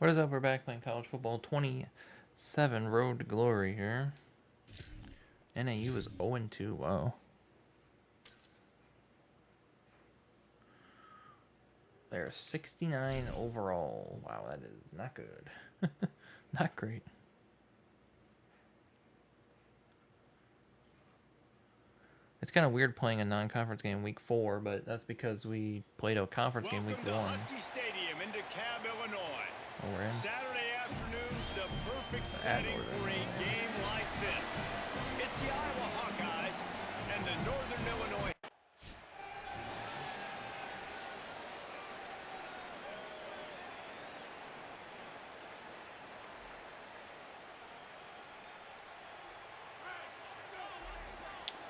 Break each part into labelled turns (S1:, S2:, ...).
S1: What is up? We're back playing college football 27 Road to Glory here. NAU is 0-2. Wow. They're 69 overall. Wow, that is not good. Not great. It's kind of weird playing a non-conference game week 4, but that's because we played a conference game week 1.
S2: Welcome to Husky Stadium in DeKalb, Illinois.
S1: Oh, we're in.
S2: Saturday afternoon's the perfect setting for a game like this. It's the Iowa Hawkeyes and the Northern Illinois.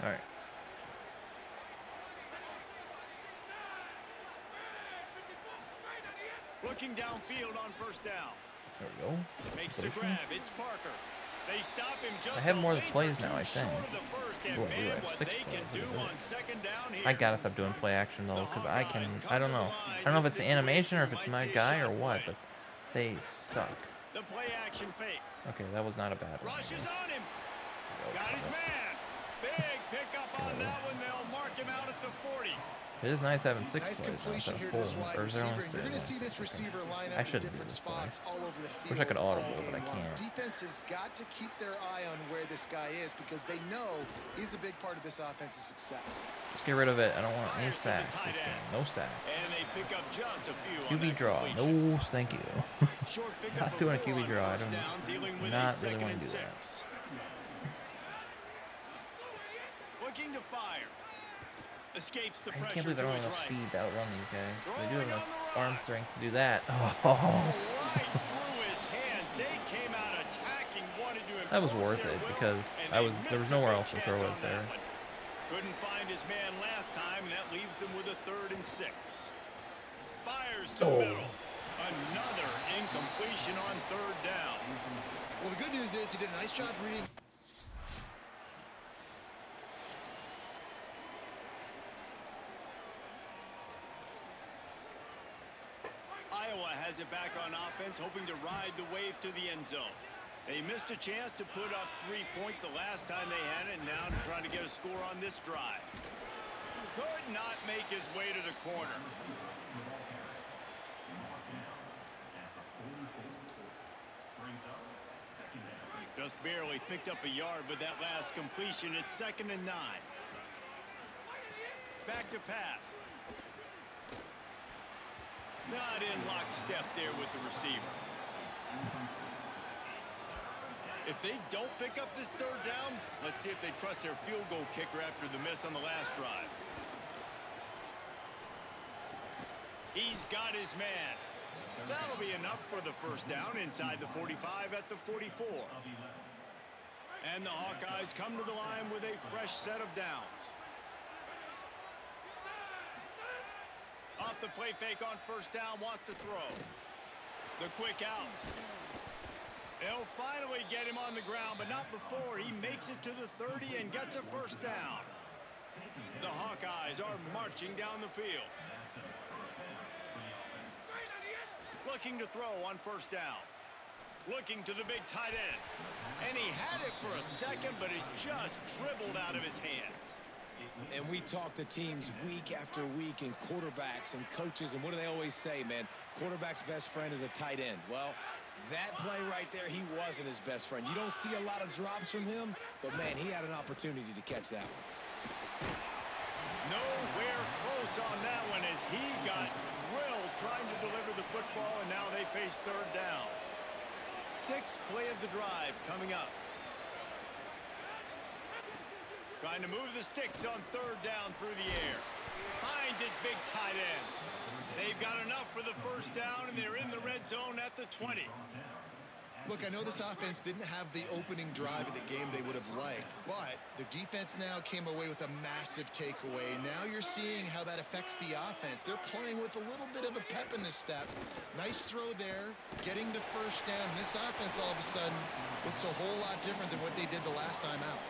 S1: All right.
S2: Looking downfield on first down.
S1: There we go.
S2: Makes the grab. It's Parker. They stop him just
S1: I have more plays now, I think. What do I have? 6 plays. I gotta stop doing play action though, because I don't know. I don't know if it's the animation or if it's my guy or what, but they suck.
S2: The play action fake.
S1: Okay, that was not a bad one.
S2: Rushes on him. Got his man. Big pickup on that one. They'll mark him out at the 40.
S1: It is nice having 6
S3: nice
S1: plays
S3: completion
S1: instead
S3: here
S1: of
S3: to
S1: 4.
S3: this wide
S1: Or is there only
S3: receiver.
S1: 6?
S3: You're going to see this receiver line
S1: I
S3: up in
S1: shouldn't do
S3: different
S1: this
S3: spots all over the field.
S1: Wish I could
S3: all
S1: audible,
S3: game
S1: but I
S3: long.
S1: can't.
S3: Defense has got to keep their eye on where this guy is because they know he's a big part of this offense's success.
S1: Just get rid of it. I don't want any sacks this game. No sacks.
S2: And they pick up just a few.
S1: QB draw. No, thank you. Not doing a QB draw. I don't. Not really want to do that.
S2: Looking to fire. Escapes the
S1: I
S2: pressure.
S1: can't believe I don't have enough
S2: right.
S1: speed to outrun these guys. They do have enough
S2: the
S1: arm
S2: run.
S1: strength to do that. Oh.
S2: Right through his hands. They came out attacking, wanted to
S1: That was
S2: impose
S1: worth
S2: their
S1: it
S2: will,
S1: because
S2: and
S1: there
S2: they
S1: was
S2: missed
S1: nowhere
S2: a
S1: else to
S2: big
S1: throw
S2: chance
S1: it
S2: on
S1: there.
S2: that one. Couldn't find his man last time, and that leaves them with a 3rd and 6. Fires to the middle. Another incompletion on 3rd down.
S3: Well, the good news is he did a nice job reading.
S2: Iowa has it back on offense, hoping to ride the wave to the end zone. They missed a chance to put up 3 points the last time they had it, and now they're trying to get a score on this drive. Could not make his way to the corner. Just barely picked up a yard, but that last completion, it's 2nd and 9. Back to pass. Not in lockstep there with the receiver. If they don't pick up this 3rd down, let's see if they trust their field goal kicker after the miss on the last drive. He's got his man. That'll be enough for the 1st down inside the 45 at the 44. And the Hawkeyes come to the line with a fresh set of downs. Off the play fake on 1st down, wants to throw. The quick out. They'll finally get him on the ground, but not before he makes it to the 30 and gets a 1st down. The Hawkeyes are marching down the field. Looking to throw on 1st down. Looking to the big tight end. And he had it for a second, but it just dribbled out of his hands.
S4: And we talk to teams week after week and quarterbacks and coaches, and what do they always say, man? Quarterback's best friend is a tight end. Well, that play right there, he wasn't his best friend. You don't see a lot of drops from him, but, man, he had an opportunity to catch that one.
S2: Nowhere close on that one as he got drilled trying to deliver the football, and now they face 3rd down. 6th play of the drive coming up. Trying to move the sticks on 3rd down through the air. Finds his big tight end. They've got enough for the 1st down, and they're in the red zone at the 20.
S3: Look, I know this offense didn't have the opening drive of the game they would have liked, but the defense now came away with a massive takeaway. Now you're seeing how that affects the offense. They're playing with a little bit of a pep in their step. Nice throw there, getting the 1st down. This offense all of a sudden looks a whole lot different than what they did the last time out.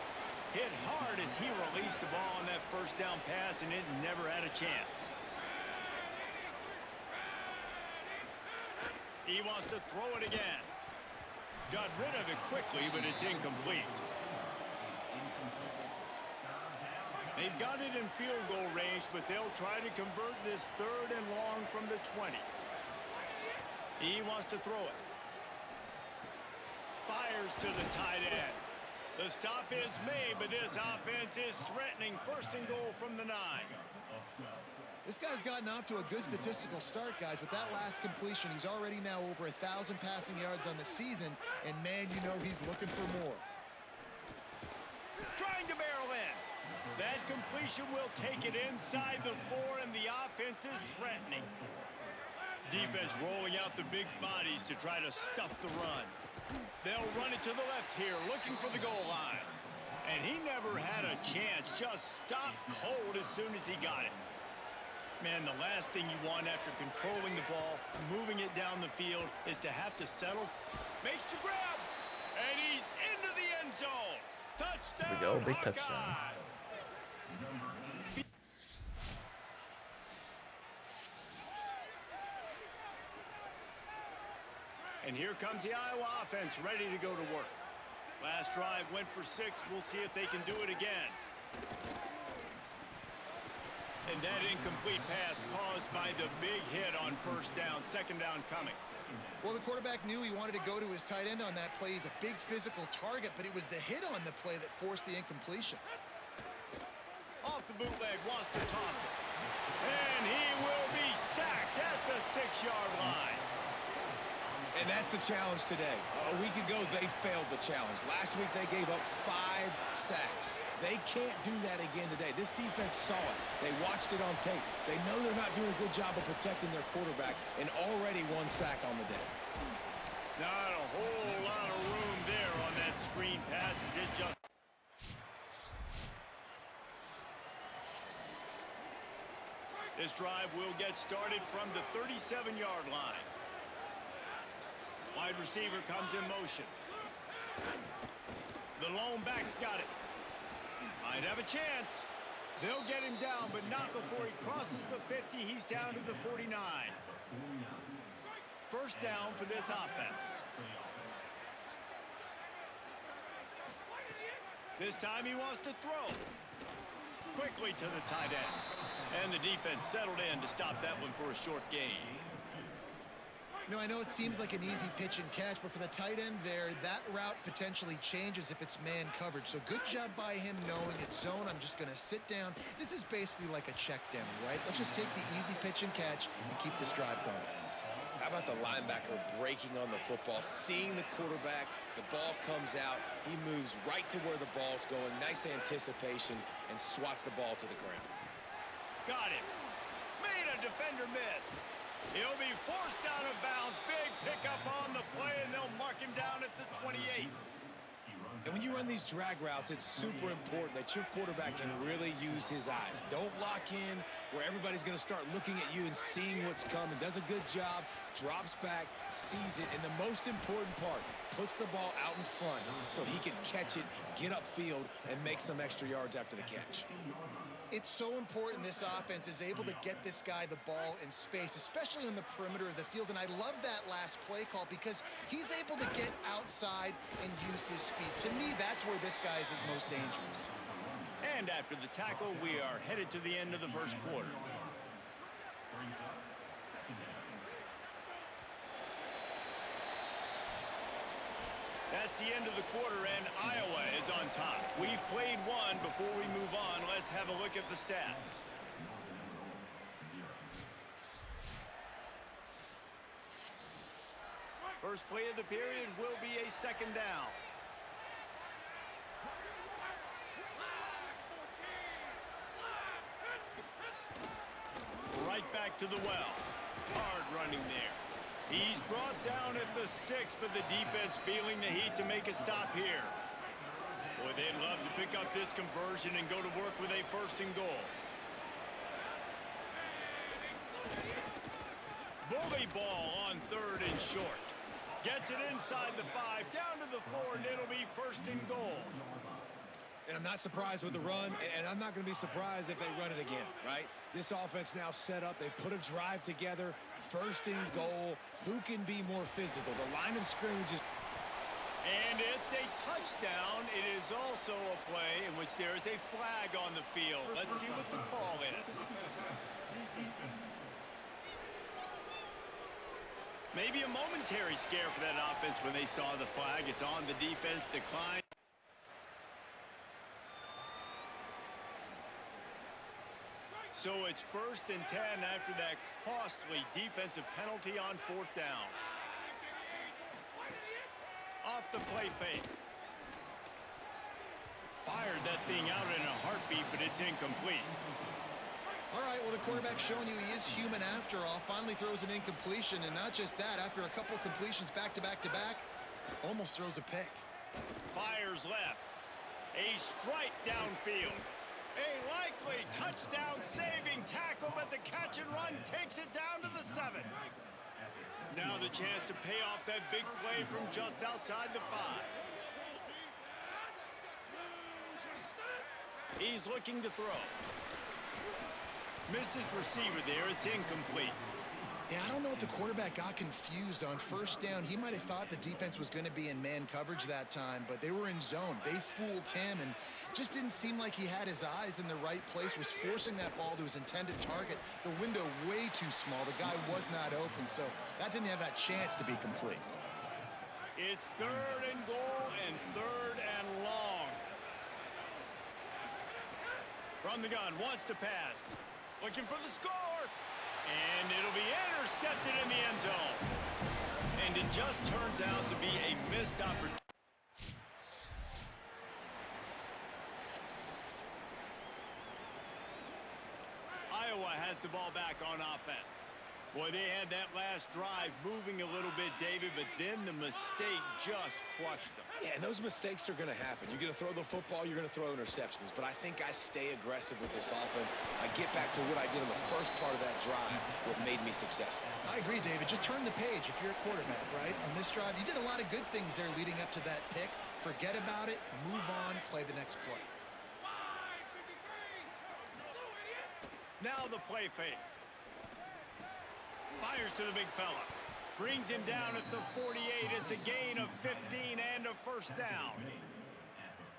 S2: Hit hard as he released the ball on that 1st down pass, and it never had a chance. He wants to throw it again. Got rid of it quickly, but it's incomplete. They've got it in field goal range, but they'll try to convert this 3rd and long from the 20. He wants to throw it. Fires to the tight end. The stop is made, but this offense is threatening 1st and goal from the 9.
S3: This guy's gotten off to a good statistical start, guys. With that last completion, he's already now over 1,000 passing yards on the season, and man, you know he's looking for more.
S2: Trying to barrel in. That completion will take it inside the 4, and the offense is threatening. Defense rolling out the big bodies to try to stuff the run. They'll run it to the left here, looking for the goal line. And he never had a chance, just stopped cold as soon as he got it. Man, the last thing you want after controlling the ball, moving it down the field, is to have to settle. Makes the grab, and he's into the end zone. Touchdown,
S1: There we go, big
S2: Hawkeyes.
S1: touchdown.
S2: And here comes the Iowa offense ready to go to work. Last drive went for 6. We'll see if they can do it again. And that incomplete pass caused by the big hit on 1st down, 2nd down coming.
S3: Well, the quarterback knew he wanted to go to his tight end on that play. He's a big physical target, but it was the hit on the play that forced the incompletion.
S2: Off the bootleg, wants to toss it. And he will be sacked at the 6-yard line.
S4: And that's the challenge today. A week ago, they failed the challenge. Last week, they gave up 5 sacks. They can't do that again today. This defense saw it. They watched it on tape. They know they're not doing a good job of protecting their quarterback, and already 1 sack on the day.
S2: Not a whole lot of room there on that screen pass as it just... This drive will get started from the 37-yard line. Wide receiver comes in motion. The lone back's got it. Might have a chance. They'll get him down, but not before he crosses the 50. He's down to the 49. 1st down for this offense. This time he wants to throw. Quickly to the tight end. And the defense settled in to stop that one for a short gain.
S3: You know, I know it seems like an easy pitch and catch, but for the tight end there, that route potentially changes if it's man coverage. So good job by him knowing it's zone. I'm just going to sit down. This is basically like a check down, right? Let's just take the easy pitch and catch and keep this drive going.
S4: How about the linebacker breaking on the football, seeing the quarterback, the ball comes out, he moves right to where the ball's going, nice anticipation, and swats the ball to the ground.
S2: Got him. Made a defender miss. He'll be forced out of bounds. Big pickup on the play, and they'll mark him down at the 28.
S4: And when you run these drag routes, it's super important that your quarterback can really use his eyes. Don't lock in where everybody's going to start looking at you and seeing what's coming. Does a good job, drops back, sees it, and the most important part, puts the ball out in front so he can catch it, get upfield, and make some extra yards after the catch.
S3: It's so important this offense is able to get this guy the ball in space, especially on the perimeter of the field. And I love that last play call because he's able to get outside and use his speed. To me, that's where this guy is his most dangerous.
S2: And after the tackle, we are headed to the end of the 1st quarter. That's the end of the quarter, and Iowa is on top. We've played one. Before we move on, let's have a look at the stats. First play of the period will be a 2nd down. Right back to the well. Hard running there. He's brought down at the 6, but the defense feeling the heat to make a stop here. Boy, they'd love to pick up this conversion and go to work with a 1st and goal. Bully ball on 3rd and short. Gets it inside the 5, down to the 4, and it'll be 1st and goal.
S4: And I'm not surprised with the run, and I'm not going to be surprised if they run it again, right? This offense now set up. They've put a drive together. First and goal. Who can be more physical? The line of scrimmage is...
S2: And it's a touchdown. It is also a play in which there is a flag on the field. Let's see what the call is. Maybe a momentary scare for that offense when they saw the flag. It's on the defense, decline. So it's 1st and 10 after that costly defensive penalty on 4th down. Off the play fake. Fired that thing out in a heartbeat, but it's incomplete.
S3: All right, well, the quarterback's showing you he is human after all. Finally throws an incompletion, and not just that, after a couple completions back-to-back-to-back, almost throws a pick.
S2: Fires left. A strike downfield. A likely touchdown-saving tackle, but the catch and run takes it down to the 7. Now the chance to pay off that big play from just outside the 5. He's looking to throw. Missed his receiver there. It's incomplete.
S3: Yeah, I don't know if the quarterback got confused on 1st down. He might have thought the defense was going to be in man coverage that time, but they were in zone. They fooled him and just didn't seem like he had his eyes in the right place, was forcing that ball to his intended target. The window way too small. The guy was not open, so that didn't have that chance to be complete.
S2: It's 3rd and goal and 3rd and long. From the gun, wants to pass. Looking for the score. And it'll be intercepted in the end zone. And it just turns out to be a missed opportunity. Iowa has the ball back on offense. Boy, they had that last drive moving a little bit, David, but then the mistake just crushed them.
S4: Yeah, and those mistakes are going to happen. You're going to throw the football, you're going to throw interceptions. But I think I stay aggressive with this offense. I get back to what I did in the first part of that drive, what made me successful.
S3: I agree, David. Just turn the page if you're a quarterback, right? On this drive, you did a lot of good things there leading up to that pick. Forget about it, move on, play the next play.
S2: Now the play fake. Fires to the big fella. Brings him down at the 48. It's a gain of 15 and a 1st down.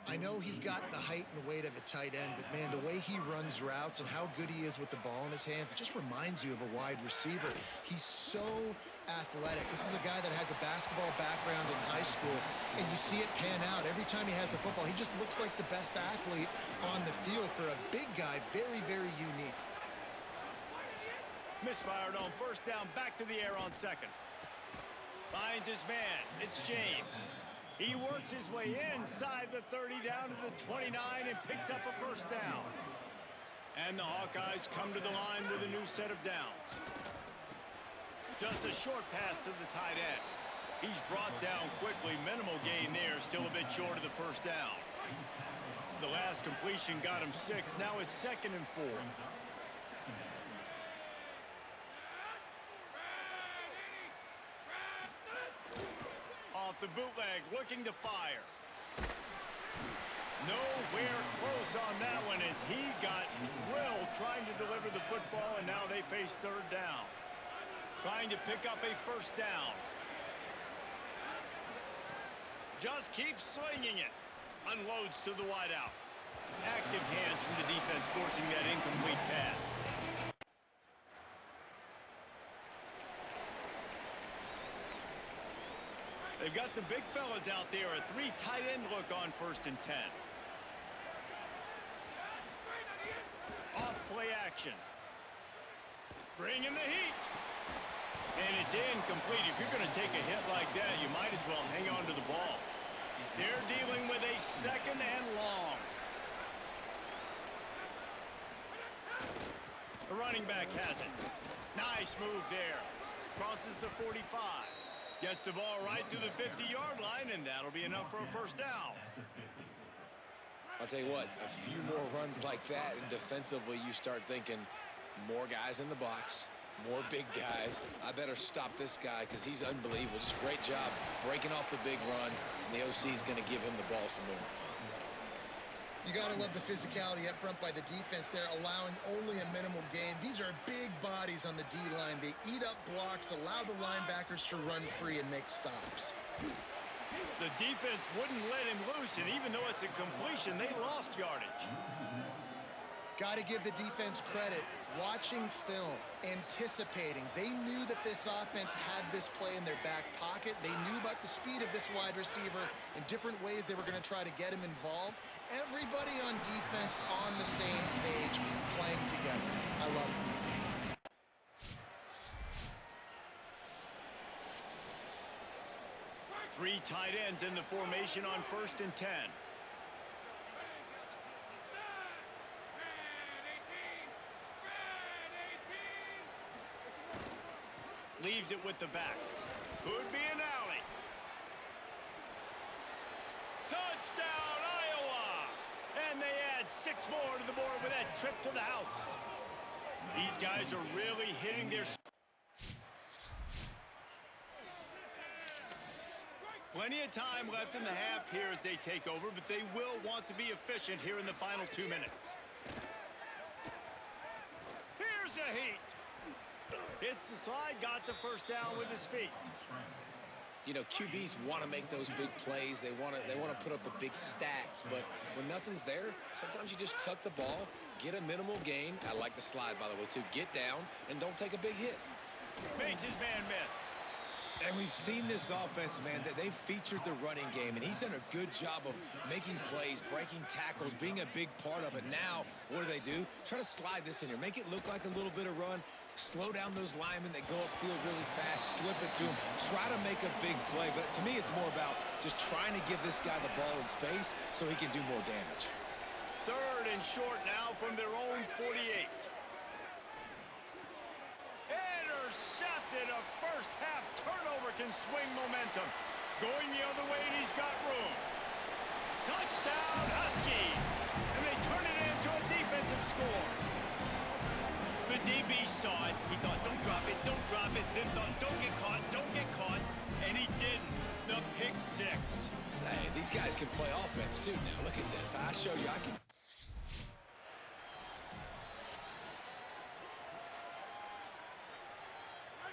S3: I know he's got the height and weight of a tight end, but, man, the way he runs routes and how good he is with the ball in his hands, it just reminds you of a wide receiver. He's so athletic. This is a guy that has a basketball background in high school, and you see it pan out. Every time he has the football, he just looks like the best athlete on the field. For a big guy, very, very unique.
S2: Misfired on 1st down, back to the air on 2nd. Finds his man. It's James. He works his way inside the 30 down to the 29 and picks up a 1st down. And the Hawkeyes come to the line with a new set of downs. Just a short pass to the tight end. He's brought down quickly. Minimal gain there, still a bit short of the 1st down. The last completion got him 6. Now it's 2nd and 4. Off the bootleg, looking to fire. Nowhere close on that one as he got drilled trying to deliver the football, and now they face 3rd down. Trying to pick up a 1st down. Just keeps slinging it. Unloads to the wideout. Active hands from the defense forcing that incomplete pass. They've got the big fellas out there. A 3 tight end look on 1st and 10. Off play action. Bringing the heat. And it's incomplete. If you're going to take a hit like that, you might as well hang on to the ball. They're dealing with a 2nd and long. The running back has it. Nice move there. Crosses the 45. Gets the ball right to the 50-yard line, and that'll be enough for a 1st down.
S4: I'll tell you what, a few more runs like that, and defensively you start thinking more guys in the box, more big guys. I better stop this guy because he's unbelievable. Just a great job breaking off the big run, and the OC is going to give him the ball some more.
S3: You got to love the physicality up front by the defense there, allowing only a minimal gain. These are big bodies on the D-line. They eat up blocks, allow the linebackers to run free and make stops.
S2: The defense wouldn't let him loose, and even though it's a completion, they lost yardage.
S3: Got to give the defense credit. Watching film, anticipating. They knew that this offense had this play in their back pocket. They knew about the speed of this wide receiver in different ways they were going to try to get him involved. Everybody on defense on the same page, playing together. I love it.
S2: Three tight ends in the formation on 1st and 10. Leaves it with the back. Could be an alley. Touchdown, Iowa! And they add 6 more to the board with that trip to the house. These guys are really hitting their... Plenty of time left in the half here as they take over, but they will want to be efficient here in the final 2 minutes. Here's a heat. Hits the slide, got the first down with his feet.
S4: You know, QBs want to make those big plays. They want to put up the big stats, but when nothing's there, sometimes you just tuck the ball, get a minimal gain. I like the slide, by the way, too. Get down and don't take a big hit.
S2: Makes his man miss.
S4: And we've seen this offense, man, that they've featured the running game, and he's done a good job of making plays, breaking tackles, being a big part of it. Now, what do? Try to slide this in here. Make it look like a little bit of run. Slow down those linemen that go upfield really fast. Slip it to him. Try to make a big play. But to me, it's more about just trying to give this guy the ball in space so he can do more damage.
S2: 3rd and short now from their own 48. Intercepted. A first-half turnover can swing momentum. Going the other way, and he's got room. Touchdown, Huskies! And they turn it into a defensive score. The DB saw it. He thought, don't drop it, don't drop it. Then thought, don't get caught, don't get caught. And he didn't. The pick 6.
S4: Hey, these guys can play offense, too, now. Look at this. I show you. I can...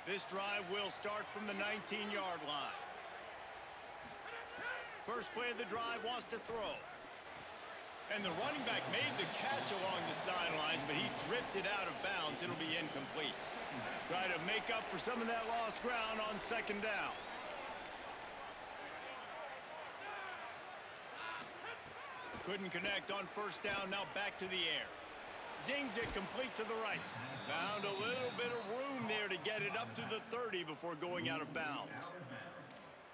S2: This drive will start from the 19-yard line. First play of the drive wants to throw. And the running back made the catch along the sidelines, but he drifted out of bounds. It'll be incomplete. Try to make up for some of that lost ground on 2nd down. Couldn't connect on 1st down. Now back to the air. Zings it complete to the right. Found a little bit of room there to get it up to the 30 before going out of bounds.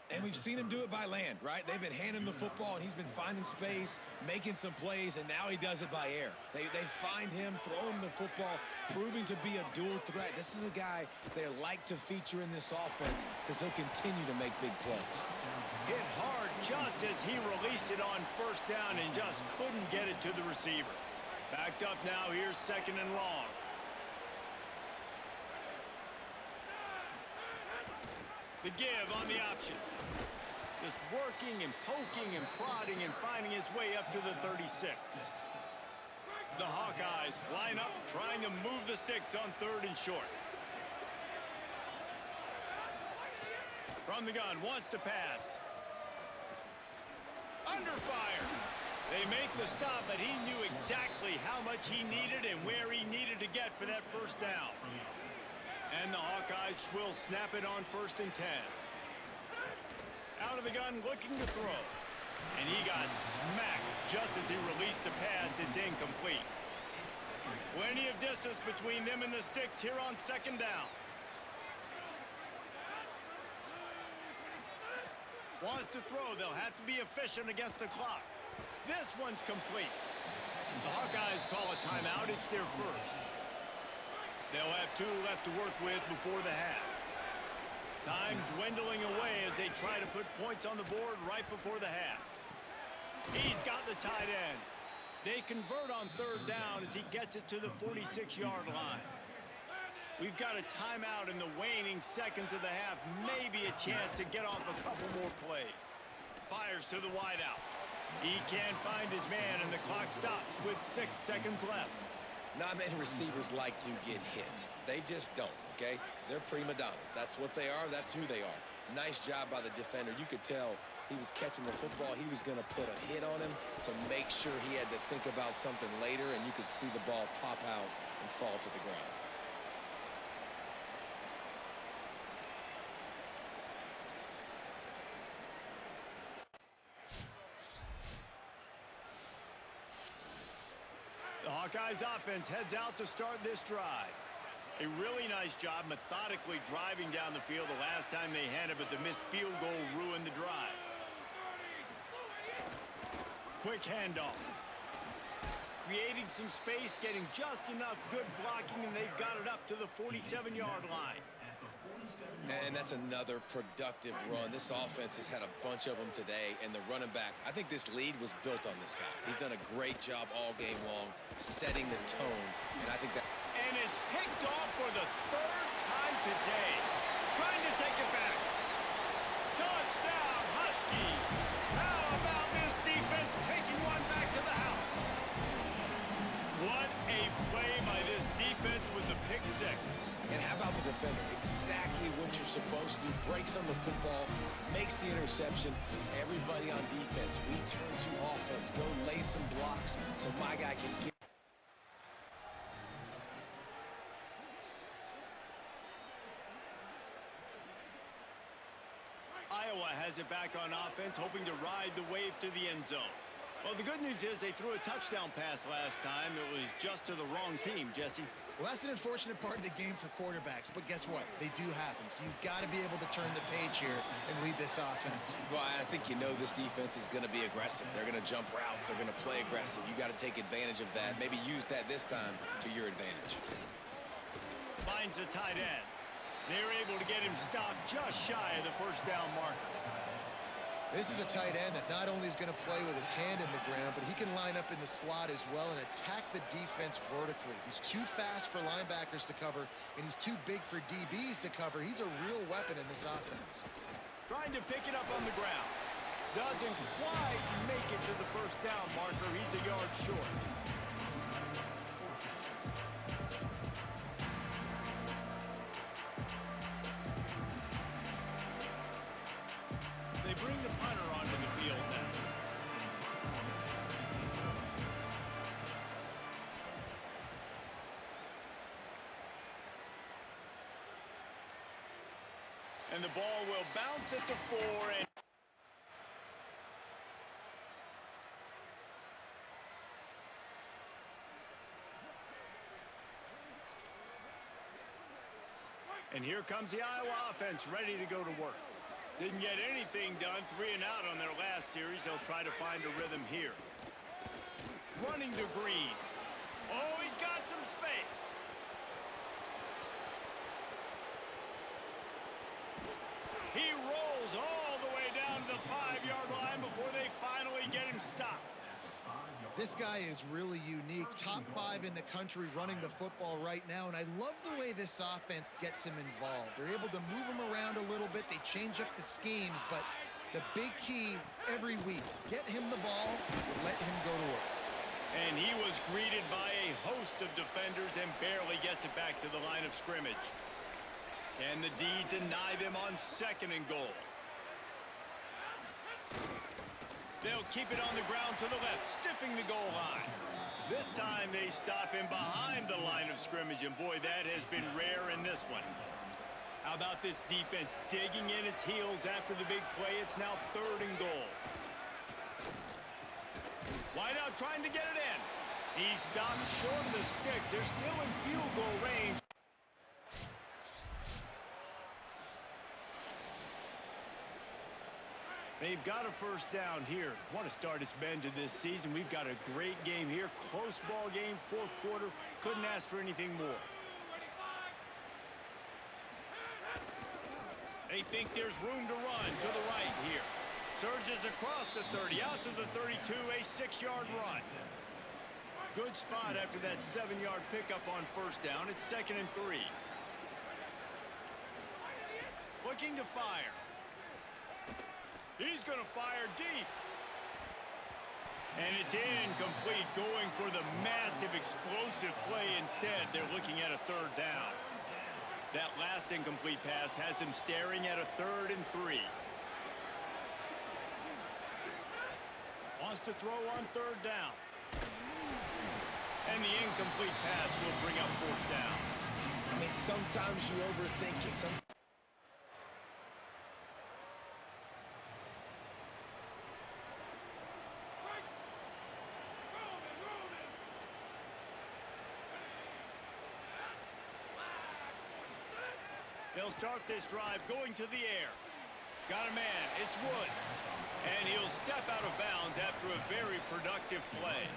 S4: And we've seen him do it by land, right? They've been handing him the football, and he's been finding space, making some plays, and now he does it by air. They find him, throw him the football, proving to be a dual threat. This is a guy they like to feature in this offense because he'll continue to make big plays.
S2: Hit hard just as he released it on 1st down and just couldn't get it to the receiver. Backed up now, here's 2nd and long. The give on the option. Just working and poking and prodding and finding his way up to the 36. The Hawkeyes line up, trying to move the sticks on 3rd and short. From the gun, wants to pass. Under fire. They make the stop, but he knew exactly how much he needed and where he needed to get for that 1st down. And the Hawkeyes will snap it on 1st and 10. Out of the gun, looking to throw. And he got smacked just as he released the pass. It's incomplete. Plenty of distance between them and the sticks here on 2nd down. Wants to throw. They'll have to be efficient against the clock. This one's complete. The Hawkeyes call a timeout. It's their 1st. They'll have 2 left to work with before the half. Time dwindling away as they try to put points on the board right before the half. He's got the tight end. They convert on 3rd down as he gets it to the 46-yard line. We've got a timeout in the waning seconds of the half. Maybe a chance to get off a couple more plays. Fires to the wideout. He can't find his man, and the clock stops with 6 seconds left.
S4: Not many receivers like to get hit. They just don't, okay? They're prima donnas. That's what they are. That's who they are. Nice job by the defender. You could tell he was catching the football. He was going to put a hit on him to make sure he had to think about something later, and you could see the ball pop out and fall to the ground.
S2: The Hawkeyes offense heads out to start this drive. A really nice job methodically driving down the field the last time they had it, but the missed field goal ruined the drive. Quick handoff. Creating some space, getting just enough good blocking, and they've got it up to the 47-yard line.
S4: And that's another productive run. This offense has had a bunch of them today, and the running back, I think this lead was built on this guy. He's done a great job all game long, setting the tone, and I think that...
S2: And it's picked off for the 3rd time today. Trying to take it back. Touchdown, Huskies. How about this defense taking one back to the house? What a play by this defense with the pick 6.
S4: And how about the defender? Exactly what you're supposed to do. Breaks on the football, makes the interception. Everybody on defense, we turn to offense. Go lay some blocks so my guy can get...
S2: Iowa has it back on offense, hoping to ride the wave to the end zone. Well, the good news is they threw a touchdown pass last time. It was just to the wrong team, Jesse.
S3: Well, that's an unfortunate part of the game for quarterbacks, but guess what? They do happen, so you've got to be able to turn the page here and lead this offense.
S4: Well, I think you know this defense is going to be aggressive. They're going to jump routes. They're going to play aggressive. You got to take advantage of that. Maybe use that this time to your advantage.
S2: Finds the tight end. They're able to get him stopped just shy of the first down marker.
S3: This is a tight end that not only is going to play with his hand in the ground, but he can line up in the slot as well and attack the defense vertically. He's too fast for linebackers to cover, and he's too big for DBs to cover. He's a real weapon in this offense.
S2: Trying to pick it up on the ground. Doesn't quite make it to the first down marker. He's a yard short. They bring the punter onto the field now. And the ball will bounce at the 4 and... And here comes the Iowa offense ready to go to work. Didn't get anything done, 3 and out on their last series. They'll try to find a rhythm here. Running to Green. Oh, he's got some space. He rolls all the way down to the 5-yard line before they finally get him stopped.
S3: This guy is really unique. Top 5 in the country running the football right now, and I love the way this offense gets him involved. They're able to move him around a little bit. They change up the schemes, but the big key every week, get him the ball, let him go to work.
S2: And he was greeted by a host of defenders and barely gets it back to the line of scrimmage. Can the D deny them on 2nd and goal? They'll keep it on the ground to the left, stiffing the goal line. This time they stop him behind the line of scrimmage, and boy, that has been rare in this one. How about this defense digging in its heels after the big play? It's now 3rd and goal. Wideout trying to get it in. He stopped short of the sticks. They're still in field goal range. They've got a first down here. What a start it's been to this season. We've got a great game here. Close ball game, 4th quarter. Couldn't ask for anything more. They think there's room to run to the right here. Surges across the 30, out to the 32, a 6-yard run. Good spot after that 7-yard pickup on first down. It's 2nd and 3. Looking to fire. He's going to fire deep. And it's incomplete, going for the massive explosive play instead. They're looking at a third down. That last incomplete pass has him staring at a 3rd and 3. Wants to throw on 3rd down. And the incomplete pass will bring up 4th down.
S4: I mean, sometimes you overthink it.
S2: They'll start this drive going to the air. Got a man, it's Woods. And he'll step out of bounds after a very productive play.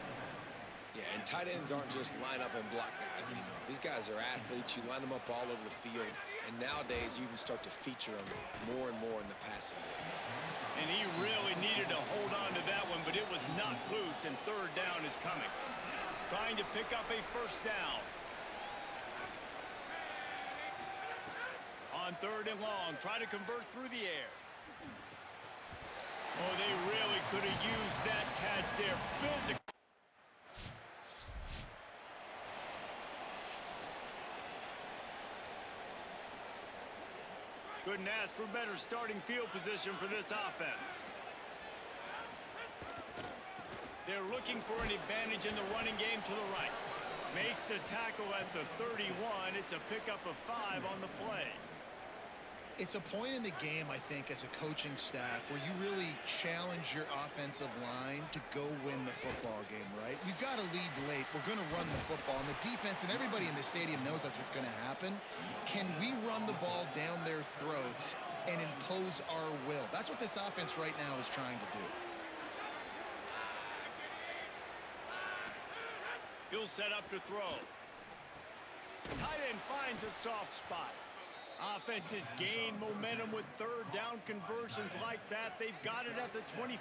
S4: Yeah, and tight ends aren't just line up and block guys anymore. These guys are athletes. You line them up all over the field. And nowadays, you even start to feature them more and more in the passing game.
S2: And he really needed to hold on to that one, but it was not loose, and 3rd down is coming. Trying to pick up a 1st down. On 3rd and long, try to convert through the air. Oh, they really could have used that catch there. Physical. Couldn't ask for better starting field position for this offense. They're looking for an advantage in the running game to the right. Makes the tackle at the 31. It's a pickup of 5 on the play.
S3: It's a point in the game, I think, as a coaching staff where you really challenge your offensive line to go win the football game, right? We've got to lead late. We're going to run the football. And the defense and everybody in the stadium knows that's what's going to happen. Can we run the ball down their throats and impose our will? That's what this offense right now is trying to do.
S2: He'll set up to throw. Tight end finds a soft spot. Offenses gain momentum with 3rd down conversions like that. They've got it at the 25.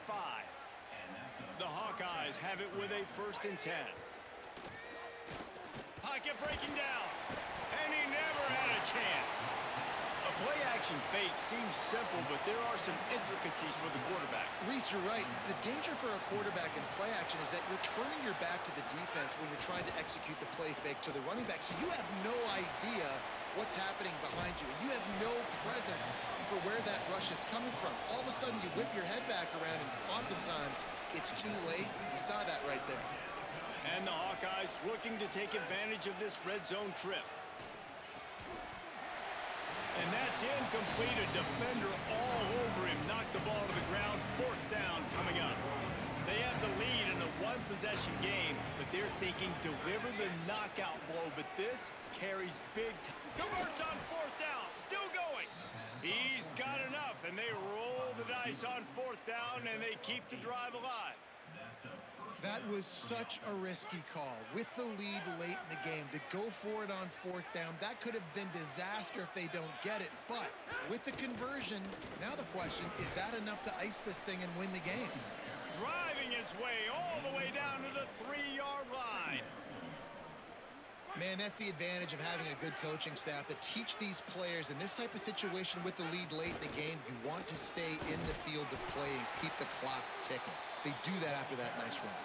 S2: The Hawkeyes have it with a 1st and 10. Pocket breaking down. And he never had a chance. A play-action fake seems simple, but there are some intricacies for the quarterback.
S3: Reese, you're right. The danger for a quarterback in play action is that you're turning your back to the defense when you're trying to execute the play fake to the running back. So you have no idea what's happening behind you. You have no presence for where that rush is coming from. All of a sudden, you whip your head back around, and oftentimes it's too late. You saw that right there.
S2: And the Hawkeyes looking to take advantage of this red zone trip. And that's incomplete. A defender all over him. Knocked the ball to the ground. 4th down coming up. They have the lead in a 1-possession game, but they're thinking deliver the knockout blow. But this carries big time. Converts on 4th down. Still going. He's got enough, and they roll the dice on 4th down, and they keep the drive alive.
S3: That was such a risky call. With the lead late in the game, to go for it on 4th down, that could have been disaster if they don't get it. But with the conversion, now the question, is that enough to ice this thing and win the game?
S2: Driving its way all the way down to the 3-yard line.
S3: Man, that's the advantage of having a good coaching staff to teach these players in this type of situation with the lead late in the game. You want to stay in the field of play and keep the clock ticking. They do that after that nice run.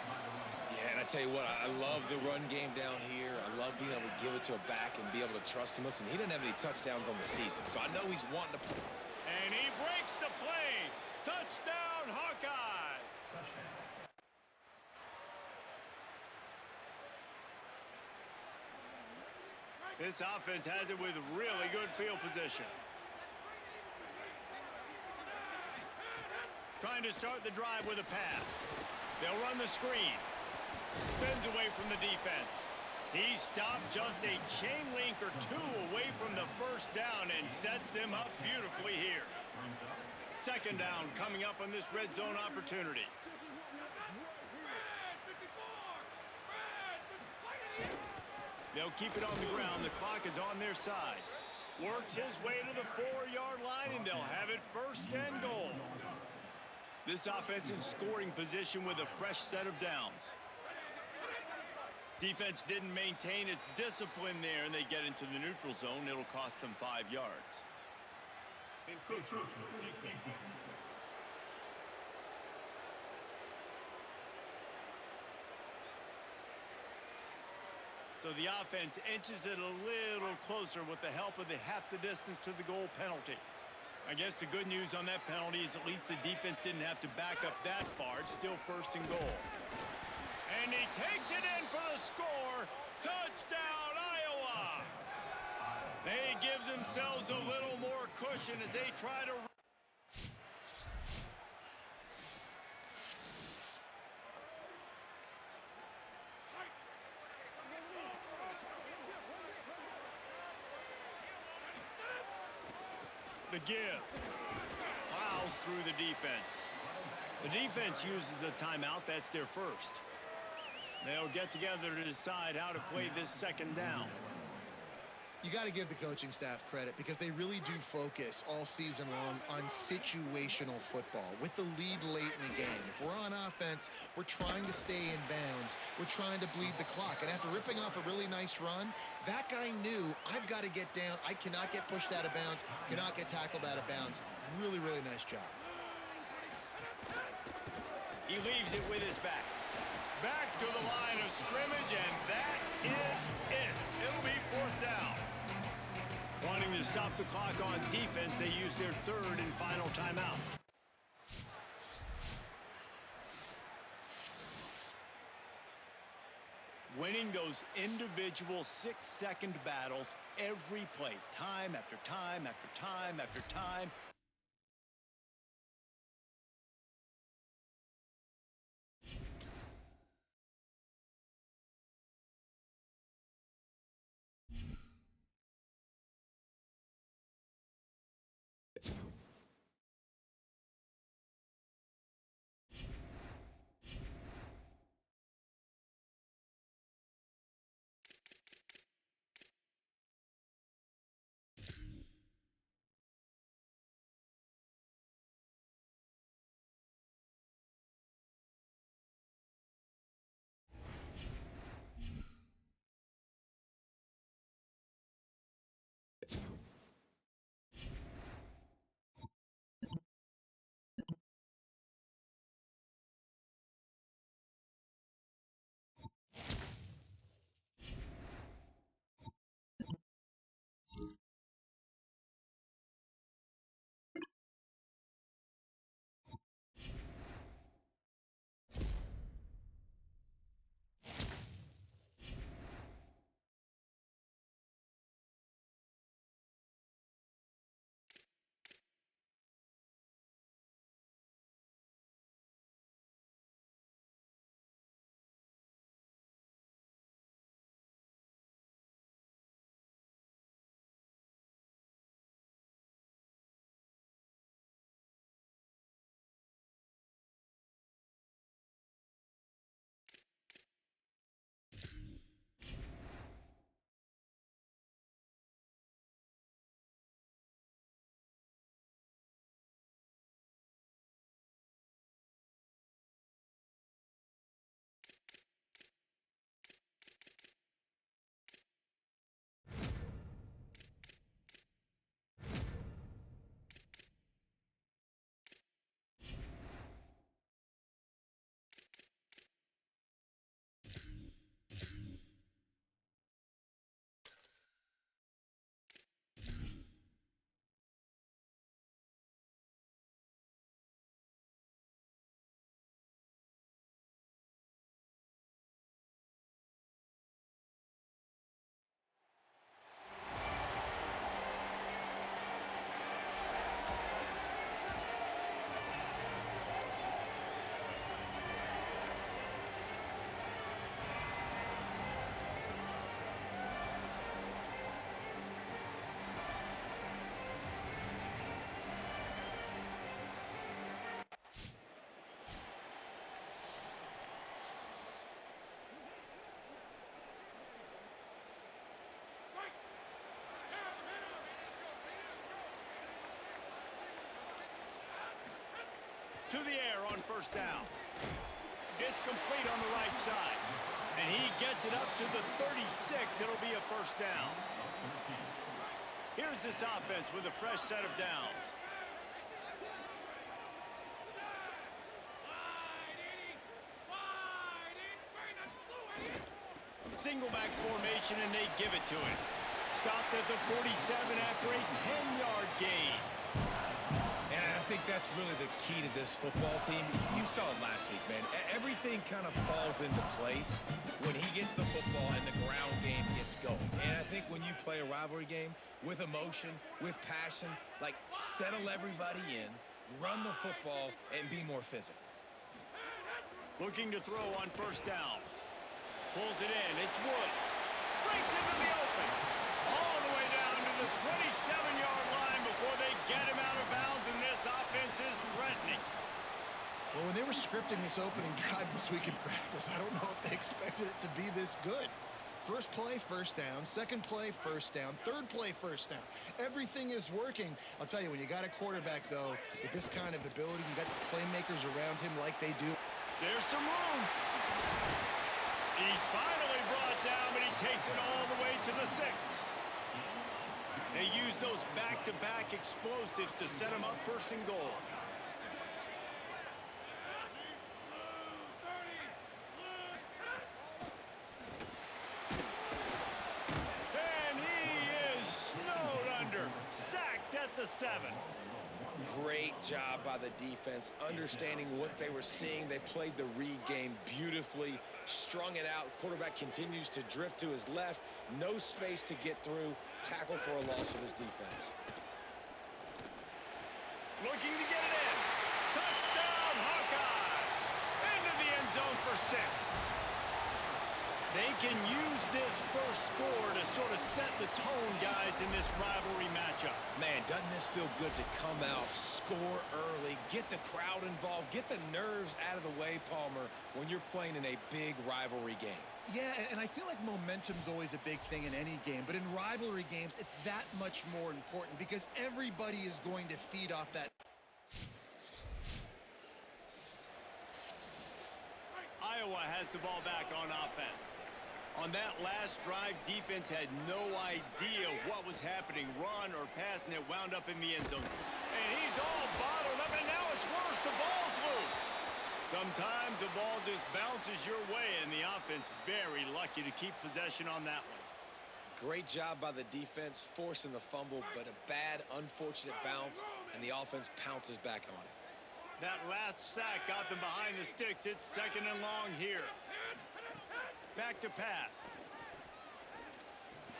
S4: Yeah, and I tell you what, I love the run game down here. I love being able to give it to a back and be able to trust him. Listen, he didn't have any touchdowns on the season, so I know he's wanting to play.
S2: And he breaks the play. Touchdown, Hawkeyes. This offense has it with really good field position. Trying to start the drive with a pass. They'll run the screen. Spins away from the defense. He stopped just a chain link or 2 away from the 1st down and sets them up beautifully here. 2nd down coming up on this red zone opportunity. They'll keep it on the ground. The clock is on their side. Works his way to the 4-yard line, and they'll have it 1st and goal. This offense in scoring position with a fresh set of downs. Defense didn't maintain its discipline there, and they get into the neutral zone. It'll cost them 5 yards. So the offense inches it a little closer with the help of the half the distance to the goal penalty. I guess the good news on that penalty is at least the defense didn't have to back up that far. It's still 1st and goal. And he takes it in for the score. Touchdown, Iowa! They give themselves a little more cushion as they try to... The give. Plows through the defense. The defense uses a timeout. That's their first. They'll get together to decide how to play this 2nd down.
S3: You got to give the coaching staff credit because they really do focus all season long on situational football with the lead late in the game. If we're on offense, we're trying to stay in bounds. We're trying to bleed the clock. And after ripping off a really nice run, that guy knew, I've got to get down. I cannot get pushed out of bounds, cannot get tackled out of bounds. Really, really nice job.
S2: He leaves it with his back. Back to the line of scrimmage, and that is it. It'll be 4th down. Wanting to stop the clock on defense, they use their 3rd and final timeout. Winning those individual 6-second battles every play, time after time after time after time. To the air on 1st down. It's complete on the right side. And he gets it up to the 36. It'll be a 1st down. Here's this offense with a fresh set of downs. single back formation, and they give it to him. Stopped at the 47 after a 10-yard gain.
S4: And I think that's really the key to this football team. You saw it last week, man. Everything kind of falls into place when he gets the football and the ground game gets going. And I think when you play a rivalry game with emotion, with passion, like settle everybody in, run the football, and be more physical.
S2: Looking to throw on first down. Pulls it in. It's Woods. Breaks into the open. All the way down to the 27-yard line before they get him out of bounds, and this offense is threatening.
S3: Well, when they were scripting this opening drive this week in practice, I don't know if they expected it to be this good. First play, first down. Second play, first down. Third play, first down. Everything is working. I'll tell you, when you got a quarterback, though, with this kind of ability, you got the playmakers around him like they do.
S2: There's some room. He's finally brought down, but he takes it all the way to the 6. They use those back-to-back explosives to set him up first and goal. And he is snowed under, sacked at the 7.
S4: Great job by the defense, understanding what they were seeing. They played the read game beautifully, strung it out. Quarterback continues to drift to his left. No space to get through. Tackle for a loss for this defense.
S2: Looking to get it in. Touchdown, Hawkeye! Into the end zone for 6. They can use this first score to sort of set the tone, guys, in this rivalry matchup.
S4: Man, doesn't this feel good to come out, score early, get the crowd involved, get the nerves out of the way, Palmer, when you're playing in a big rivalry game?
S3: Yeah, and I feel like momentum's always a big thing in any game, but in rivalry games, it's that much more important because everybody is going to feed off that.
S2: Iowa has the ball back on offense. On that last drive, defense had no idea what was happening, run or pass, and it wound up in the end zone. And he's all bottled up, and now it's worse. The ball's loose. Sometimes the ball just bounces your way, and the offense very lucky to keep possession on that one.
S4: Great job by the defense, forcing the fumble, but a bad, unfortunate bounce, and the offense pounces back on it.
S2: That last sack got them behind the sticks. It's second and long here. Back to pass.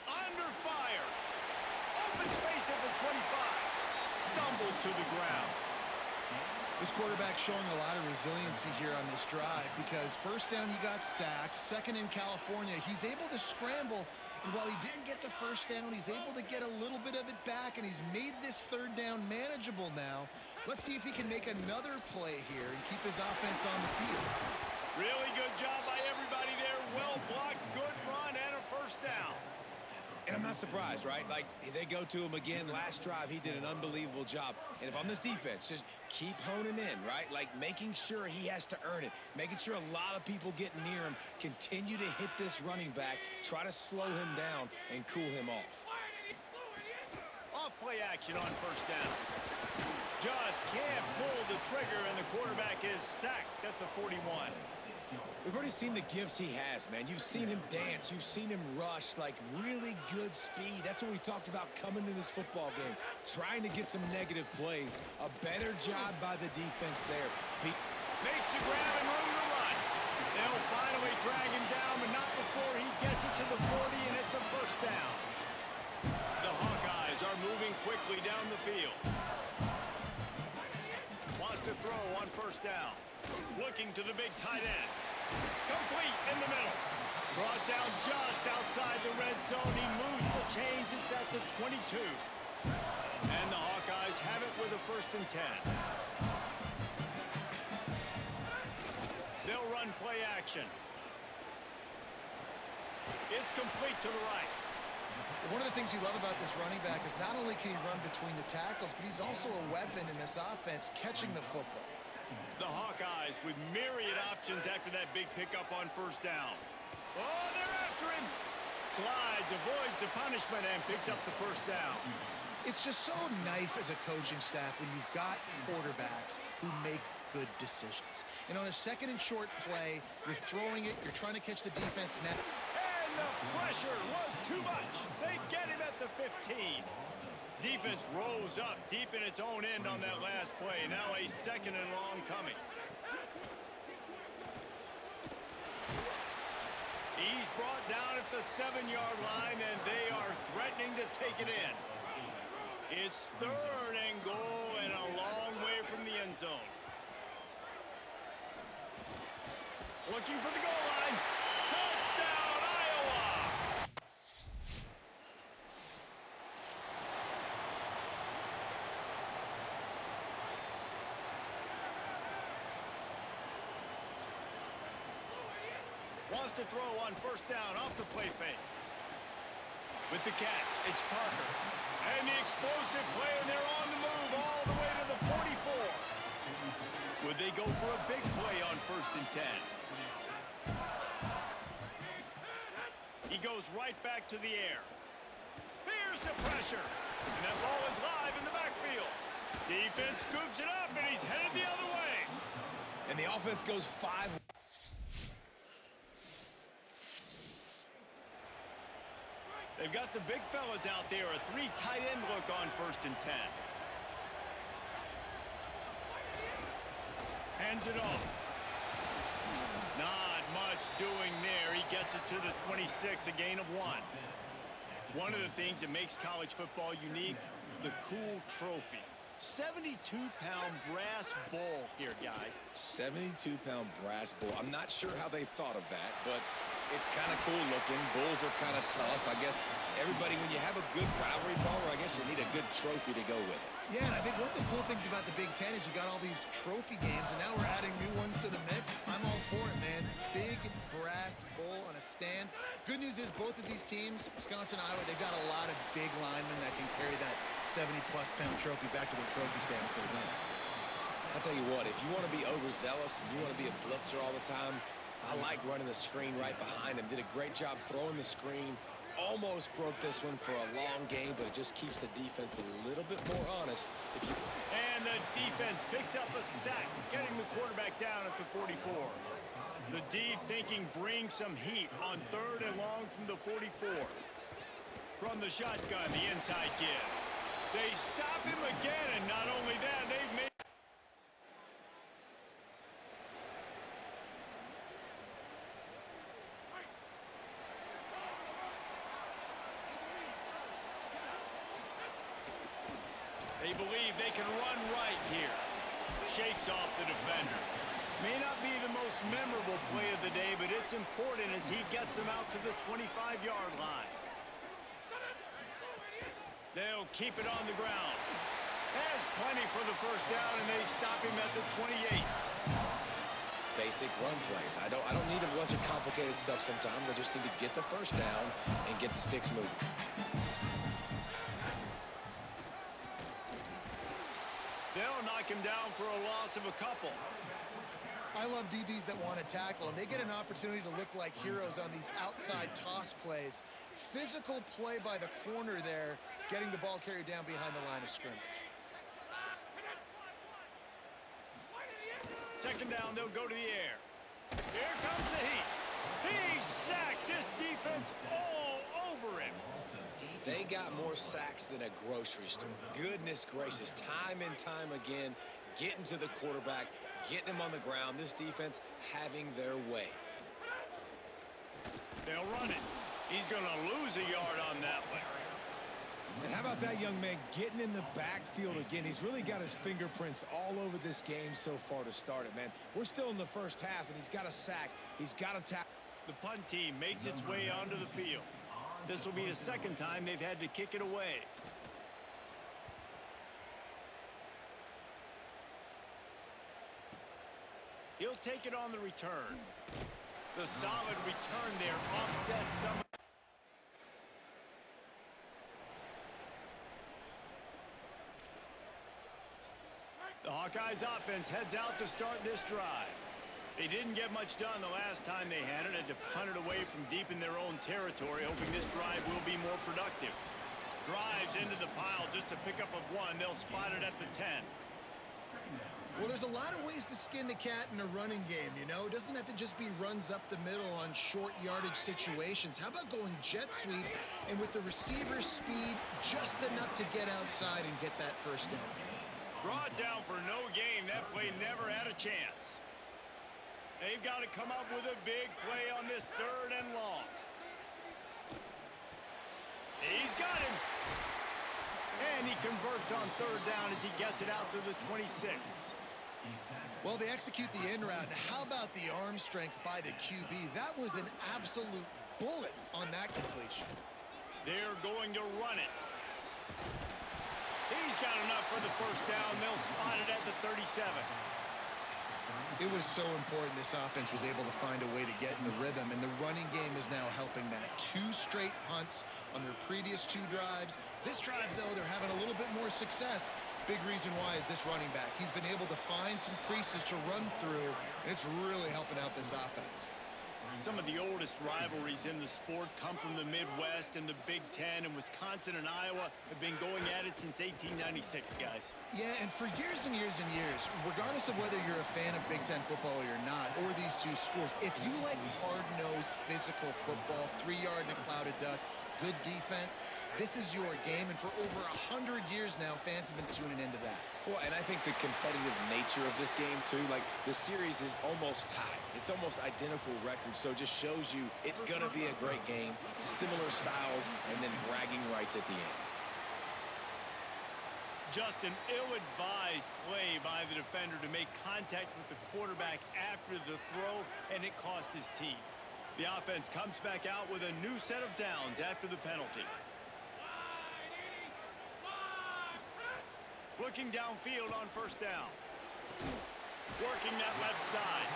S2: Under fire. Open space at the 25. Stumbled to the ground.
S3: This quarterback showing a lot of resiliency here on this drive because first down he got sacked, second in California, he's able to scramble, and while he didn't get the first down, he's able to get a little bit of it back, and he's made this third down manageable now. Let's see if he can make another play here and keep his offense on the field.
S2: Really good job by everybody there. Well blocked, good run, and a first down.
S4: And I'm not surprised, right? Like, they go to him again. Last drive, he did an unbelievable job. And if I'm this defense, just keep honing in, right? Like, making sure he has to earn it. Making sure a lot of people get near him. Continue to hit this running back. Try to slow him down and cool him off.
S2: Off play action on first down. Just can't pull the trigger, and the quarterback is sacked at the 41.
S4: We've already seen the gifts he has, man. You've seen him dance. You've seen him rush, like really good speed. That's what we talked about coming to this football game. Trying to get some negative plays. A better job by the defense there.
S2: Makes a grab and room to run. They'll finally drag him down, but not before he gets it to the 40, and it's a first down. The Hawkeyes are moving quickly down the field. Wants to throw on first down. Looking to the big tight end. Complete in the middle. Brought down just outside the red zone. He moves the chains. It's at the 22. And the Hawkeyes have it with a first and 10. They'll run play action. It's complete to the right.
S3: One of the things you love about this running back is not only can he run between the tackles, but he's also a weapon in this offense catching the football.
S2: The Hawkeyes with myriad options after that big pickup on first down. Oh, they're after him. Slides, avoids the punishment, and picks up the first down.
S3: It's just so nice as a coaching staff when you've got quarterbacks who make good decisions. And on a second and short play, you're throwing it, you're trying to catch the defense now.
S2: And the pressure was too much. They get him at the 15. Defense rose up deep in its own end on that last play. Now a second and long coming. He's brought down at the 7-yard line, and they are threatening to take it in. It's 3rd and goal and a long way from the end zone. Looking for the goal line. Touchdown, Iowa! Wants to throw on 1st down off the play fake. With the catch, it's Parker. And the explosive play, and they're on the move all the way to the 44. Would they go for a big play on 1st and 10? He goes right back to the air. Here's the pressure. And that ball is live in the backfield. Defense scoops it up, and he's headed the other way.
S4: And the offense goes 5.
S2: They've got the big fellas out there. A 3 tight end look on 1st and 10. Hands it off. Not much doing there. He gets it to the 26, a gain of 1. One of the things that makes college football unique, the cool trophy. 72-pound brass bull here, guys.
S4: 72-pound brass bull. I'm not sure how they thought of that, but it's kind of cool looking. Bulls are kind of tough. I guess everybody, when you have a good rivalry, Palmer, I guess you need a good trophy to go with it.
S3: Yeah, and I think one of the cool things about the Big Ten is you got all these trophy games, and now we're adding new ones to the mix. I'm all for it, man. Big brass bull on a stand. Good news is both of these teams, Wisconsin, Iowa, they've got a lot of big linemen that can carry that 70-plus pound trophy back to their trophy stand if they win.
S4: I'll tell you what, if you want to be overzealous and you want to be a blitzer all the time, I like running the screen right behind him. Did a great job throwing the screen. Almost broke this one for a long game, but it just keeps the defense a little bit more honest.
S2: And the defense picks up a sack, getting the quarterback down at the 44. The D thinking bring some heat on 3rd and long from the 44. From the shotgun, the inside give. They stop him again, and not only that, they've made... They believe they can run right here. Shakes off the defender. May not be the most memorable play of the day, but it's important as he gets them out to the 25-yard line. They'll keep it on the ground. Has plenty for the 1st down, and they stop him at the 28.
S4: Basic run plays. I don't need a bunch of complicated stuff sometimes. I just need to get the 1st down and get the sticks moving.
S2: They'll knock him down for a loss of a couple.
S3: I love DBs that want to tackle, and they get an opportunity to look like heroes on these outside toss plays. Physical play by the corner there, getting the ball carried down behind the line of scrimmage.
S2: 2nd down, they'll go to the air. Here comes the heat. He's sacked. This defense all over him.
S4: They got more sacks than a grocery store. Goodness gracious, time and time again, getting to the quarterback, getting him on the ground. This defense having their way.
S2: They'll run it. He's going to lose a yard on that one.
S5: And how about that young man getting in the backfield again? He's really got his fingerprints all over this game so far to start it, man. We're still in the 1st half, and he's got a sack. He's got a tackle.
S2: The punt team makes its way onto the field. This will be the 2nd time they've had to kick it away. He'll take it on the return. The solid return there offsets some. The Hawkeyes offense heads out to start this drive. They didn't get much done the last time they had it. Had to punt it away from deep in their own territory, hoping this drive will be more productive. Drives into the pile just to pick up of 1. They'll spot it at the 10.
S3: Well, there's a lot of ways to skin the cat in a running game, you know? It doesn't have to just be runs up the middle on short yardage situations. How about going jet sweep and with the receiver's speed just enough to get outside and get that first down?
S2: Brought down for no gain. That play never had a chance. They've got to come up with a big play on this 3rd and long. He's got him. And he converts on 3rd down as he gets it out to the 26.
S3: Well, they execute the in route. How about the arm strength by the QB? That was an absolute bullet on that completion.
S2: They're going to run it. He's got enough for the first down. They'll spot it at the 37.
S3: It was so important this offense was able to find a way to get in the rhythm, and the running game is now helping that. 2 straight punts on their previous 2 drives. This drive, though, they're having a little bit more success. Big reason why is this running back. He's been able to find some creases to run through, and it's really helping out this offense.
S2: Some of the oldest rivalries in the sport come from the Midwest, and the Big Ten, and Wisconsin and Iowa have been going at it since 1896, guys.
S3: Yeah, and for years and years and years, regardless of whether you're a fan of Big Ten football or you're not, or these 2 schools, if you like hard-nosed physical football, 3-yard in a cloud of dust, good defense, this is your game, and for over 100 years now, fans have been tuning into that.
S4: Well, and I think the competitive nature of this game, too, like the series is almost tied. It's almost identical records, so it just shows you it's going to be a great game, similar styles, and then bragging rights at the end.
S2: Just an ill-advised play by the defender to make contact with the quarterback after the throw, and it cost his team. The offense comes back out with a new set of downs after the penalty. Looking downfield on first down. Working that left side.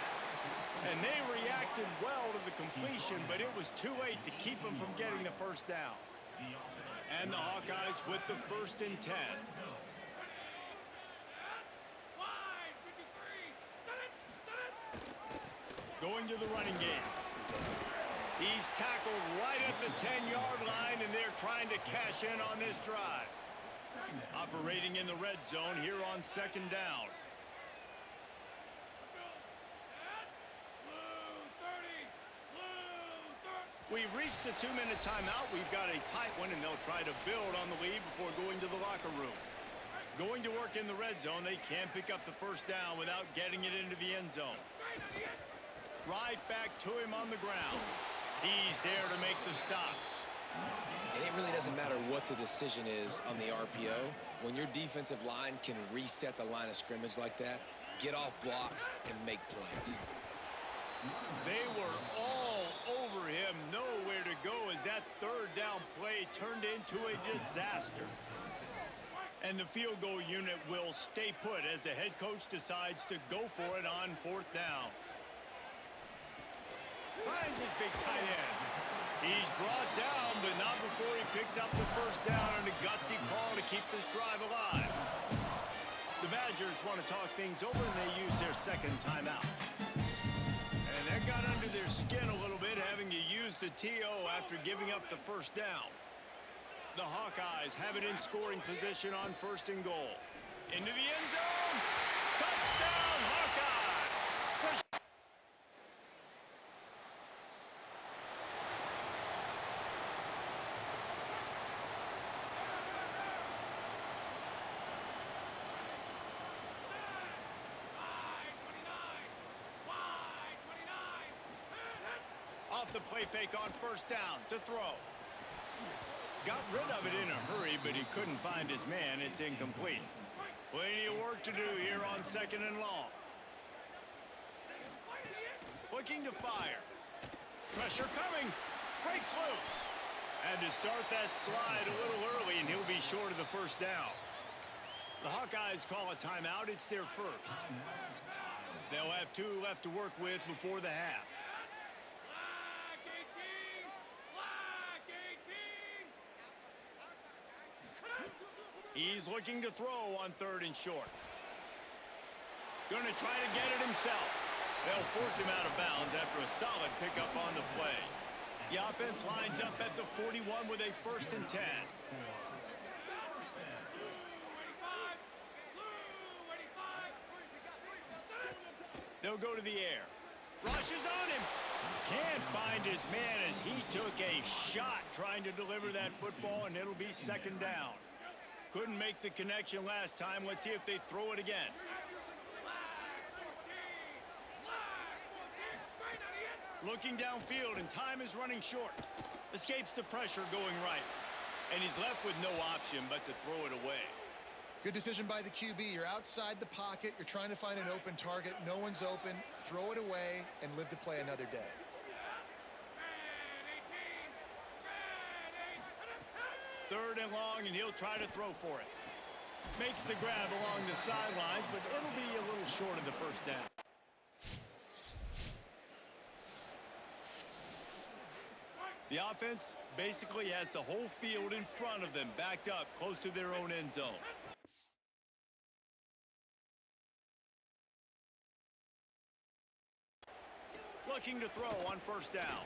S2: And they reacted well to the completion, but it was too late to keep them from getting the first down. And the Hawkeyes with the 1st and 10. Going to the running game. He's tackled right at the 10-yard line, and they're trying to cash in on this drive. Operating in the red zone here on 2nd down. We've reached the 2-minute timeout. We've got a tight one, and they'll try to build on the lead before going to the locker room. Going to work in the red zone. They can't pick up the first down without getting it into the end zone. Right back to him on the ground. He's there to make the stop.
S4: And it really doesn't matter what the decision is on the RPO. When your defensive line can reset the line of scrimmage like that, get off blocks and make plays.
S2: They were all over him, nowhere to go as that 3rd down play turned into a disaster. And the field goal unit will stay put as the head coach decides to go for it on 4th down. Finds his big tight end. He's brought down, but not before he picks up the first down and a gutsy call to keep this drive alive. The Badgers want to talk things over, and they use their 2nd timeout. And that got under their skin a little bit, having to use the TO after giving up the first down. The Hawkeyes have it in scoring position on 1st and goal. Into the end zone. Touchdown, Hawkeye! Off the play fake on 1st down to throw. Got rid of it in a hurry, but he couldn't find his man. It's incomplete. Plenty of work to do here on 2nd and long. Looking to fire. Pressure coming. Breaks loose. And to start that slide a little early, and he'll be short of the first down. The Hawkeyes call a timeout. It's their 1st. They'll have 2 left to work with before the half. He's looking to throw on 3rd and short. Going to try to get it himself. They'll force him out of bounds after a solid pickup on the play. The offense lines up at the 41 with a 1st and 10. They'll go to the air. Rushes on him. Can't find his man as he took a shot trying to deliver that football, and it'll be second down. Couldn't make the connection last time. Let's see if they throw it again. Looking downfield, and time is running short. Escapes the pressure going right. And he's left with no option but to throw it away.
S3: Good decision by the QB. You're outside the pocket. You're trying to find an open target. No one's open. Throw it away and live to play another day.
S2: Third and long, and he'll try to throw for it. Makes the grab along the sidelines, but it'll be a little short of the first down. The offense basically has the whole field in front of them, backed up close to their own end zone. Looking to throw on first down.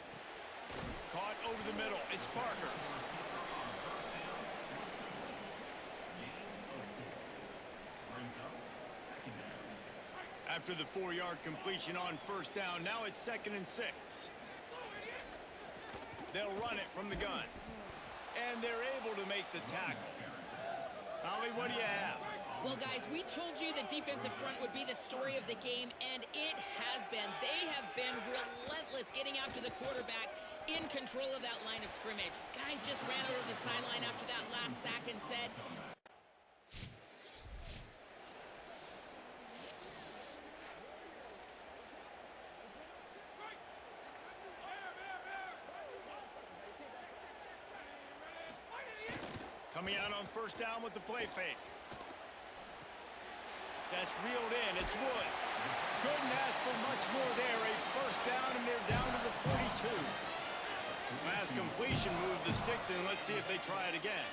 S2: Caught over the middle. It's Parker. After the 4-yard completion on first down, now it's 2nd and 6. They'll run it from the gun. And they're able to make the tackle. Holly, what do you have?
S6: Well, guys, we told you the defensive front would be the story of the game, and it has been. They have been relentless getting after the quarterback in control of that line of scrimmage. Guys just ran over the sideline after that last sack and said,
S2: coming out on first down with the play fake. That's reeled in. It's Woods. Couldn't ask for much more there. A first down, and they're down to the 42. Last completion moved the sticks in. Let's see if they try it again.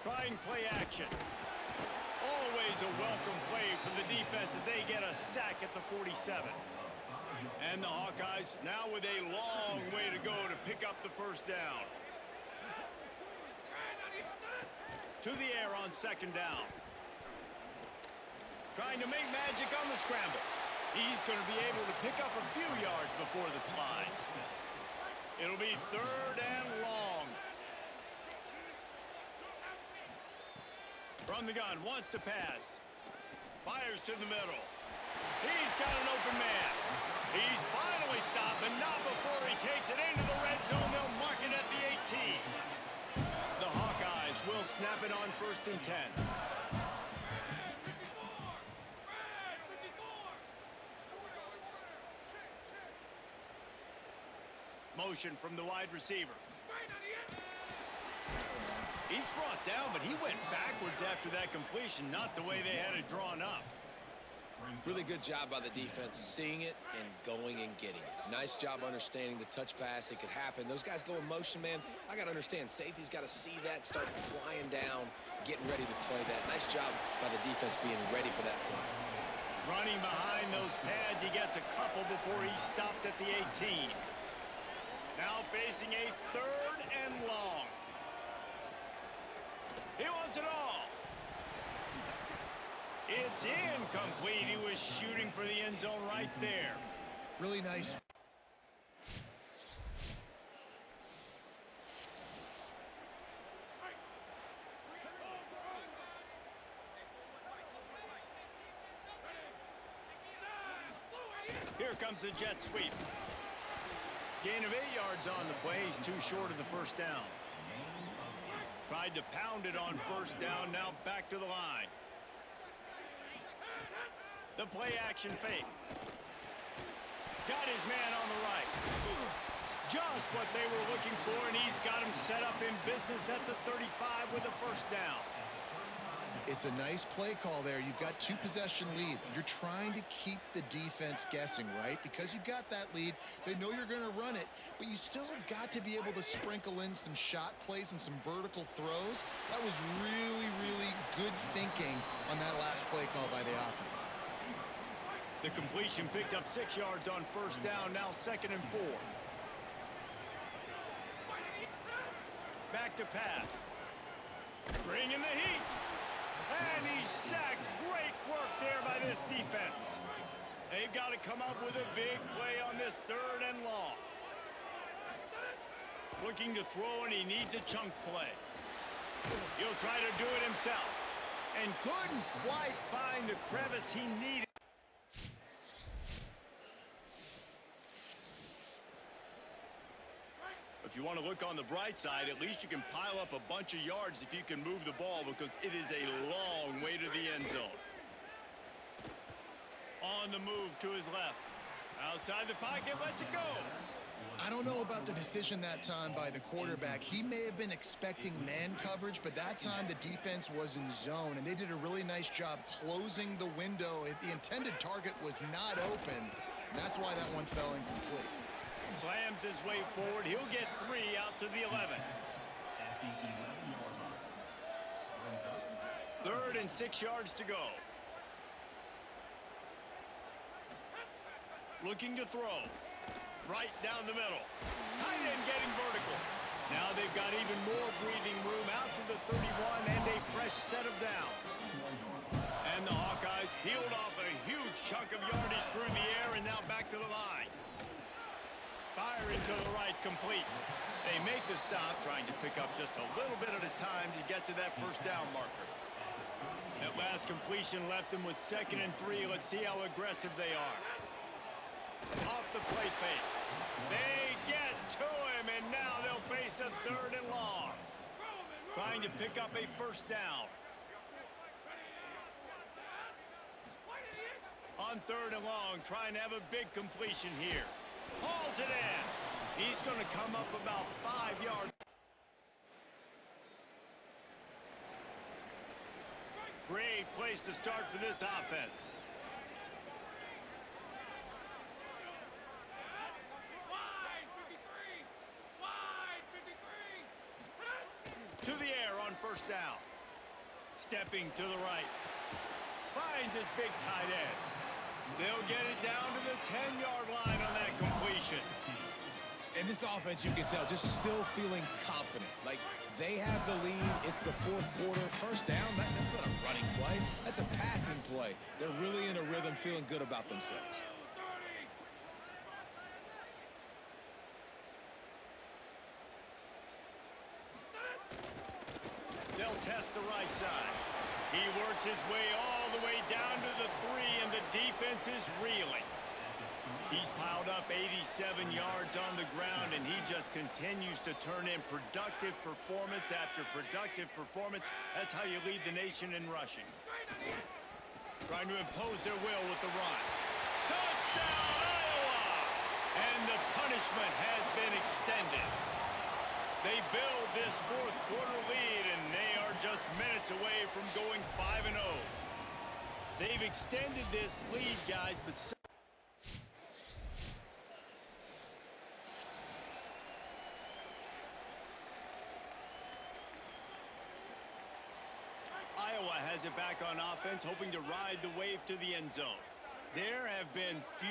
S2: Trying play action. Always a welcome play for the defense as they get a sack at the 47. And the Hawkeyes now with a long way to go to pick up the first down. To the air on second down. Trying to make magic on the scramble. He's going to be able to pick up a few yards before the slide. It'll be 3rd and long. From the gun, wants to pass. Fires to the middle. He's got an open man. He's finally stopped, but not before he takes it into the red zone. They'll mark it at the 18. The Hawkeyes will snap it on 1st and 10. Motion from the wide receiver. He's brought down, but he went backwards after that completion, not the way they had it drawn up.
S4: Really good job by the defense, seeing it and going and getting it. Nice job understanding the touch pass. It could happen. Those guys go in motion, man. I got to understand, safety's got to see that, start flying down, getting ready to play that. Nice job by the defense being ready for that play.
S2: Running behind those pads, he gets a couple before he stopped at the 18. Now facing a 3rd and long. He wants it all. It's incomplete. He was shooting for the end zone right there.
S3: Really nice.
S2: Here comes the jet sweep. Gain of 8 yards on the play. He's too short of the first down. Tried to pound it on first down. Now back to the line. The play action fake. Got his man on the right. Just what they were looking for, and he's got him set up in business at the 35 with a first down.
S3: It's a nice play call there. You've got 2-possession lead. You're trying to keep the defense guessing, right? Because you've got that lead, they know you're going to run it, but you still have got to be able to sprinkle in some shot plays and some vertical throws. That was really, really good thinking on that last play call by the offense.
S2: The completion picked up 6 yards on first down, now 2nd and 4. Back to pass. Bringing the heat. And he's sacked. Great work there by this defense. They've got to come up with a big play on this 3rd and long. Looking to throw, and he needs a chunk play. He'll try to do it himself. And couldn't quite find the crevice he needed. If you want to look on the bright side, at least you can pile up a bunch of yards if you can move the ball, because it is a long way to the end zone. On the move to his left. Outside the pocket, lets it go.
S3: I don't know about the decision that time by the quarterback. He may have been expecting man coverage, but that time the defense was in zone, and they did a really nice job closing the window. The intended target was not open, and that's why that one fell incomplete.
S2: Slams his way forward. He'll get 3 out to the 11. 3rd and 6 yards to go. Looking to throw. Right down the middle. Tight end getting vertical. Now they've got even more breathing room out to the 31 and a fresh set of downs. And the Hawkeyes peeled off a huge chunk of yardage through the air, and now back to the line. Firing to the right, complete. They make the stop, trying to pick up just a little bit at a time to get to that 1st down marker. That last completion left them with 2nd and 3. Let's see how aggressive they are. Off the play fake. They get to him, and now they'll face a 3rd and long. Trying to pick up a 1st down. On 3rd and long, trying to have a big completion here. Hauls it in. He's going to come up about 5 yards. Great place to start for this offense. To the air on 1st down. Stepping to the right. Finds his big tight end. They'll get it down to the 10-yard line on that completion.
S5: And this offense, you can tell, just still feeling confident. Like, they have the lead. It's the 4th quarter. 1st down, that's not a running play. That's a passing play. They're really in a rhythm, feeling good about themselves.
S2: They'll test the right side. He works his way all the way down to the 3, and the defense is reeling. He's piled up 87 yards on the ground, and he just continues to turn in productive performance after productive performance. That's how you lead the nation in rushing. Trying to impose their will with the run. Touchdown, Iowa! And the punishment has been extended. They build this 4th quarter lead, and they are just minutes away from going 5-0. They've extended this lead, guys, but Iowa has it back on offense, hoping to ride the wave to the end zone. There have been few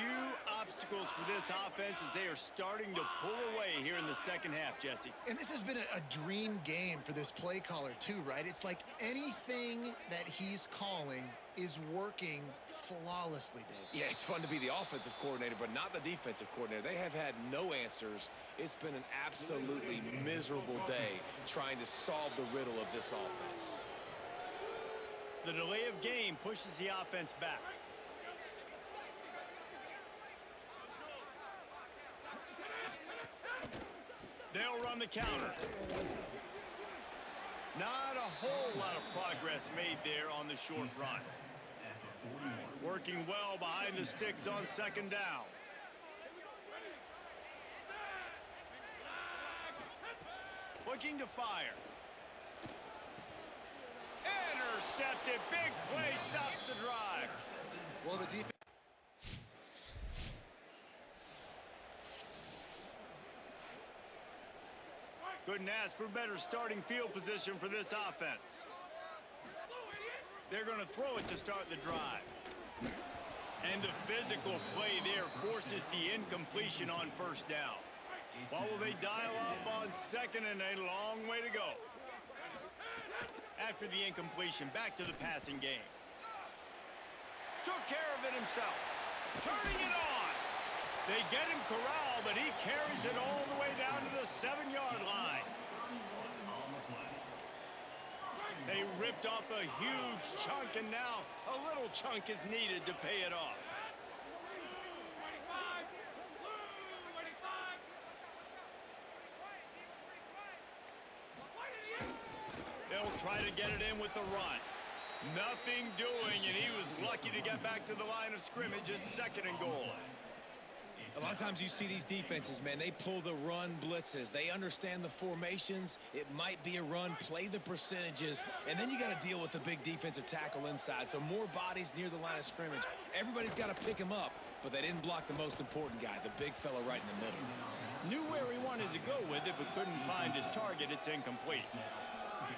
S2: obstacles for this offense as they are starting to pull away here in the 2nd half, Jesse.
S3: And this has been a dream game for this play caller too, right? It's like anything that he's calling is working flawlessly, Dave.
S5: Yeah, it's fun to be the offensive coordinator, but not the defensive coordinator. They have had no answers. It's been an absolutely miserable day trying to solve the riddle of this offense.
S2: The delay of game pushes the offense back. They'll run the counter. Not a whole lot of progress made there on the short run. Working well behind the sticks on 2nd down. Looking to fire. Intercepted. Big play stops the drive.
S3: Well, the defense.
S2: Couldn't ask for better starting field position for this offense. They're going to throw it to start the drive. And the physical play there forces the incompletion on 1st down. What will they dial up on 2nd and a long way to go? After the incompletion, back to the passing game. Took care of it himself. Turning it on. They get him corralled, but he carries it all the way down to the 7-yard line. They ripped off a huge chunk, and now a little chunk is needed to pay it off. They'll try to get it in with the run. Nothing doing, and he was lucky to get back to the line of scrimmage at 2nd and goal.
S4: A lot of times you see these defenses, man, they pull the run blitzes. They understand the formations. It might be a run, play the percentages, and then you got to deal with the big defensive tackle inside. So more bodies near the line of scrimmage. Everybody's got to pick him up, but they didn't block the most important guy, the big fella right in the middle.
S2: Knew where he wanted to go with it, but couldn't find his target. It's incomplete.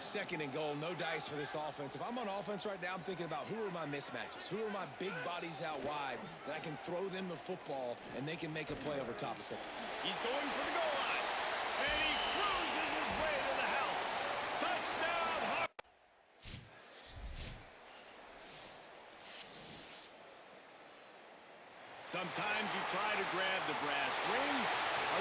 S4: 2nd and goal, no dice for this offense. If I'm on offense right now, I'm thinking about who are my mismatches? Who are my big bodies out wide that I can throw them the football and they can make a play over top of something.
S2: He's going for the goal line, and he cruises his way to the house. Touchdown, Huck! Sometimes you try to grab the brass ring.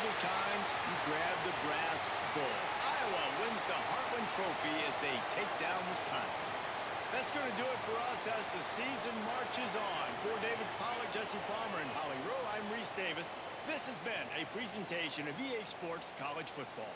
S2: Other times you grab the brass bull. Iowa wins the Heartland Trophy as they take down Wisconsin. That's going to do it for us as the season marches on. For David Pollack, Jesse Palmer, and Holly Rowe, I'm Reese Davis. This has been a presentation of EA Sports College Football.